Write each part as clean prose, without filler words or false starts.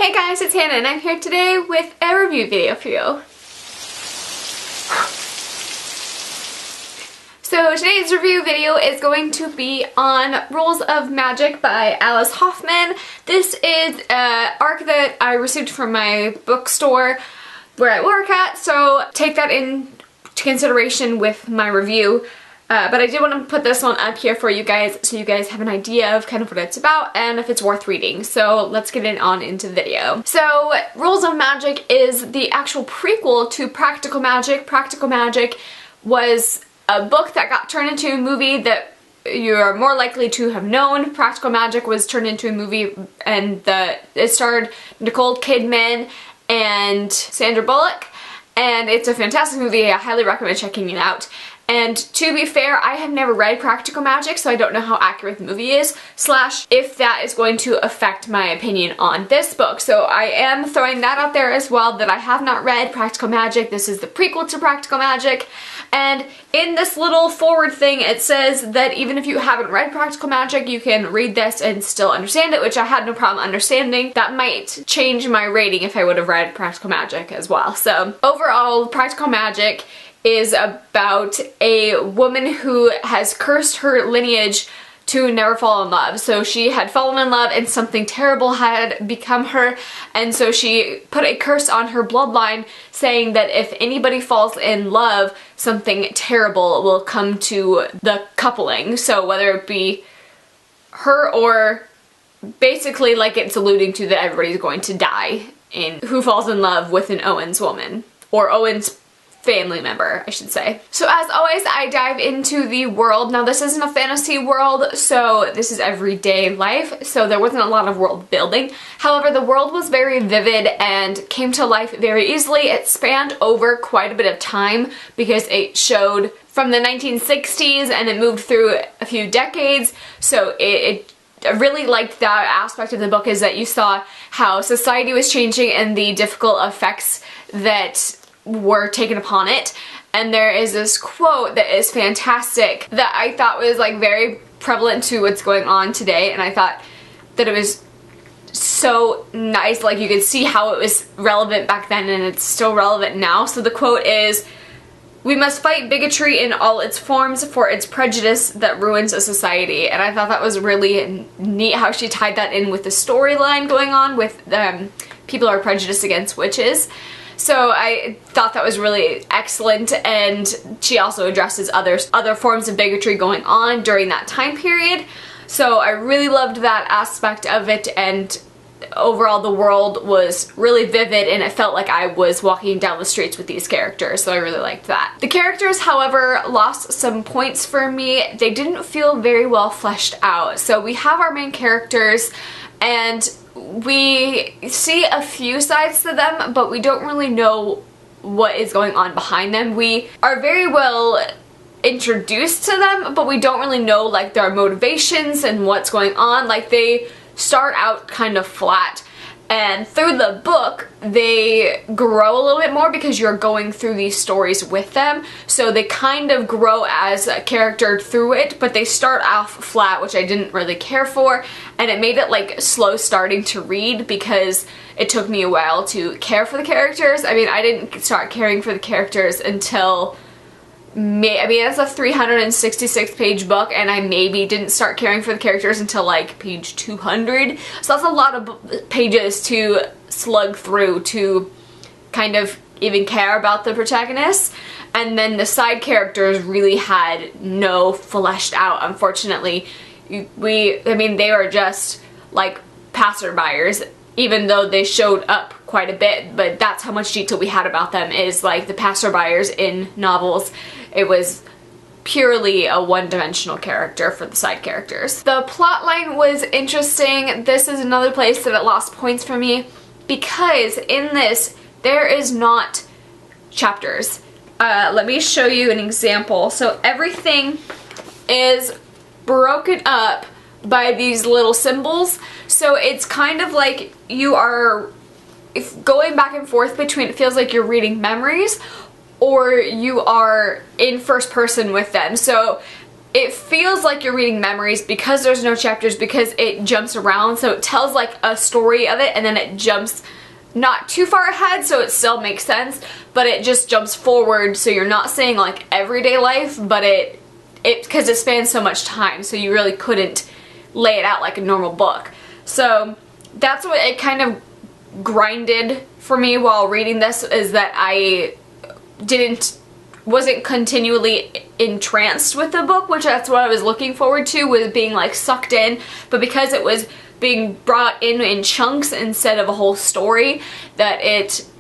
Hey guys, it's Hannah and I'm here today with a review video for you. So today's review video is going to be on Rules of Magic by Alice Hoffman. This is an arc that I received from my bookstore where I work at, so take that into consideration with my review. But I did want to put this one up here for you guys so you guys have an idea of kind of what it's about and if it's worth reading. So let's get into the video. So Rules of Magic is the actual prequel to Practical Magic. Practical Magic was a book that got turned into a movie that you're more likely to have known. Practical Magic was turned into a movie and it starred Nicole Kidman and Sandra Bullock, and it's a fantastic movie. I highly recommend checking it out. And to be fair, I have never read Practical Magic, so I don't know how accurate the movie is, / if that is going to affect my opinion on this book. So I am throwing that out there as well, that I have not read Practical Magic. This is the prequel to Practical Magic. And in this little forward thing, it says that even if you haven't read Practical Magic, you can read this and still understand it, which I had no problem understanding. That might change my rating if I would have read Practical Magic as well. So overall, Practical Magic is about a woman who has cursed her lineage to never fall in love. So she had fallen in love and something terrible had become her, and so she put a curse on her bloodline saying that if anybody falls in love, something terrible will come to the coupling. So whether it be her or basically like it's alluding to that everybody's going to die in who falls in love with an Owens woman, or Owens family member, I should say. So as always, I dive into the world. Now this isn't a fantasy world, so this is everyday life, so there wasn't a lot of world building. However, the world was very vivid and came to life very easily. It spanned over quite a bit of time because it showed from the 1960s and it moved through a few decades, so I really liked that aspect of the book, is that you saw how society was changing and the difficult effects that were taken upon it. And there is this quote that is fantastic that I thought was like very prevalent to what's going on today, and I thought that it was so nice. Like you could see how it was relevant back then and it's still relevant now. So the quote is, "We must fight bigotry in all its forms, for it's prejudice that ruins a society." And I thought that was really neat how she tied that in with the storyline going on with people are prejudiced against witches. So I thought that was really excellent, and she also addresses other forms of bigotry going on during that time period. So I really loved that aspect of it, and overall the world was really vivid and it felt like I was walking down the streets with these characters, so I really liked that. The characters, however, lost some points for me. They didn't feel very well fleshed out. So we have our main characters and we see a few sides to them, but we don't really know what is going on behind them. We are very well introduced to them, but we don't really know like their motivations and what's going on. Like they start out kind of flat, and through the book they grow a little bit more because you're going through these stories with them, so they kind of grow as a character through it, but they start off flat, which I didn't really care for, and it made it like slow starting to read because it took me a while to care for the characters. I mean, I didn't start caring for the characters until it's a 366 page book, and I maybe didn't start caring for the characters until like page 200. So that's a lot of pages to slug through to kind of even care about the protagonists. And then the side characters really had no fleshed out, unfortunately. They were just like passerbyers, even though they showed up quite a bit, but that's how much detail we had about them, is like the passerbyers in novels. It was purely a one-dimensional character for the side characters. The plot line was interesting. This is another place that it lost points for me because in this there is not chapters. Let me show you an example. So everything is broken up by these little symbols, so it's kind of like you are going back and forth between, it feels like you're reading memories or you are in first person with them. So it feels like you're reading memories because there's no chapters, because it jumps around, so it tells like a story of it and then it jumps not too far ahead, so it still makes sense, but it just jumps forward, so you're not seeing like everyday life, but because it spans so much time, so you really couldn't lay it out like a normal book. So that's what it kind of grinded for me while reading this, is that I wasn't continually entranced with the book, which that's what I was looking forward to, was being like sucked in, but because it was being brought in chunks instead of a whole story, that it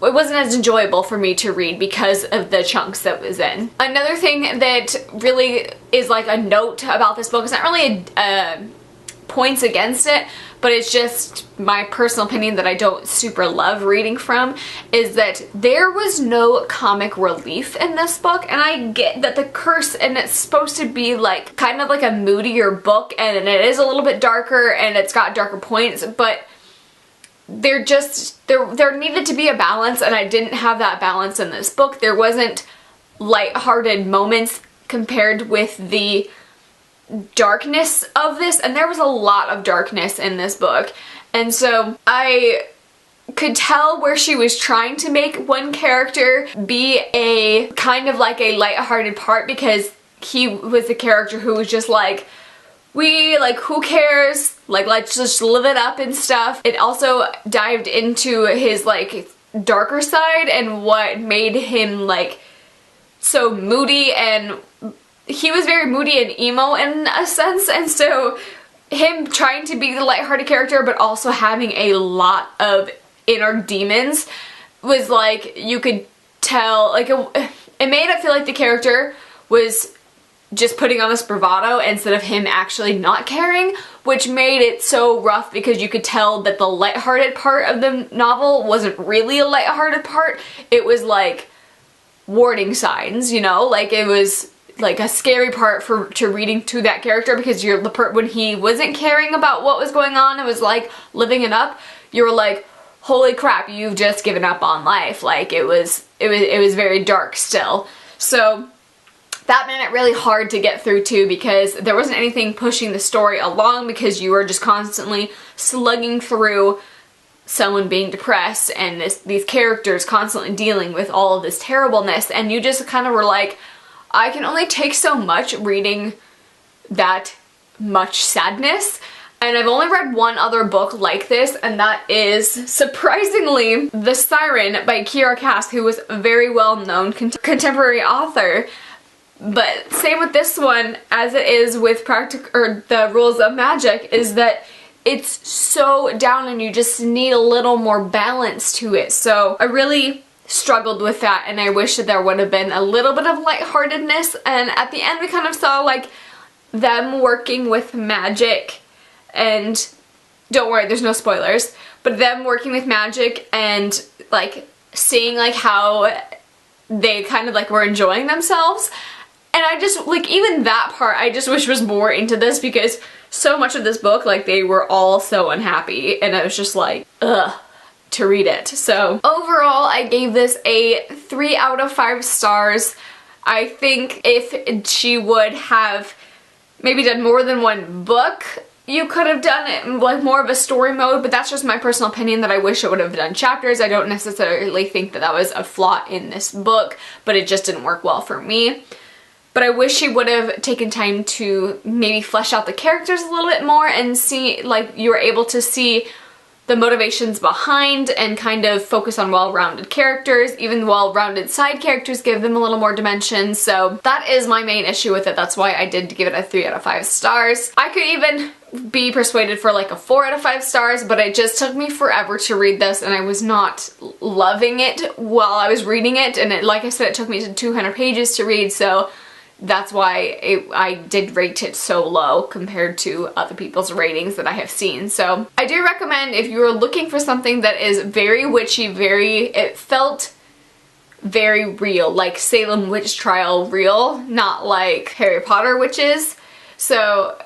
wasn't as enjoyable for me to read because of the chunks that was in. Another thing that really is like a note about this book, it's not really points against it, but it's just my personal opinion that I don't super love reading from, is that there was no comic relief in this book. And I get that the curse, and it's supposed to be like kind of like a moodier book, and it is a little bit darker and it's got darker points, but there needed to be a balance, and I didn't have that balance in this book. There wasn't lighthearted moments compared with the darkness of this, and there was a lot of darkness in this book, and so I could tell where she was trying to make one character be a kind of like a lighthearted part, because he was the character who was just like, who cares, like let's just live it up and stuff. It also dived into his like darker side and what made him like so moody, and he was very moody and emo in a sense, and so him trying to be the lighthearted character but also having a lot of inner demons was like, you could tell, like it made it feel like the character was just putting on this bravado instead of him actually not caring, which made it so rough because you could tell that the lighthearted part of the novel wasn't really a lighthearted part. It was like warning signs, you know, like it was like a scary part to reading to that character, because you're when he wasn't caring about what was going on, it was like living it up, you were like, holy crap, you've just given up on life. Like it was very dark still. So that made it really hard to get through too, because there wasn't anything pushing the story along, because you were just constantly slugging through someone being depressed and these characters constantly dealing with all of this terribleness, and you just kind of were like, I can only take so much reading that much sadness. And I've only read one other book like this, and that is, surprisingly, The Siren by Kiera Cass, who was a very well-known contemporary author. But same with this one, as it is with The Rules of Magic, is that it's so down and you just need a little more balance to it. So I really struggled with that, and I wish that there would have been a little bit of lightheartedness. And at the end we kind of saw like them working with magic, and don't worry, there's no spoilers, but them working with magic and like seeing like how they kind of like were enjoying themselves. And I just, like, even that part I just wish was more into this, because so much of this book, like, they were all so unhappy, and I was just like, ugh, to read it. So overall, I gave this a 3 out of 5 stars. I think if she would have maybe done more than one book, you could have done it like more of a story mode, but that's just my personal opinion, that I wish it would have done chapters. I don't necessarily think that that was a flaw in this book, but it just didn't work well for me. But I wish she would have taken time to maybe flesh out the characters a little bit more and see, like, you were able to see the motivations behind and kind of focus on well-rounded characters. Even the well-rounded side characters, give them a little more dimension. So that is my main issue with it. That's why I did give it a 3 out of 5 stars. I could even be persuaded for like a 4 out of 5 stars, but it just took me forever to read this, and I was not loving it while I was reading it. And it, like I said, it took me to 200 pages to read, so that's why I did rate it so low compared to other people's ratings that I have seen. So I do recommend, if you're looking for something that is very witchy, it felt very real, like Salem Witch Trial real, not like Harry Potter witches. So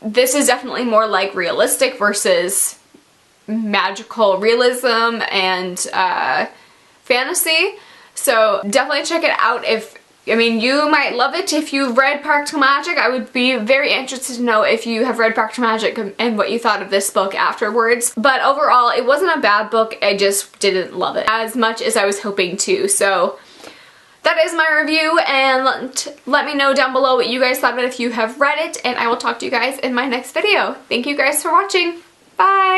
this is definitely more like realistic versus magical realism and fantasy. So definitely check it out if I mean, you might love it if you've read Practical Magic. I would be very interested to know if you have read Practical Magic and what you thought of this book afterwards. But overall, it wasn't a bad book. I just didn't love it as much as I was hoping to. So that is my review, and let me know down below what you guys thought of it if you have read it, and I will talk to you guys in my next video. Thank you guys for watching. Bye!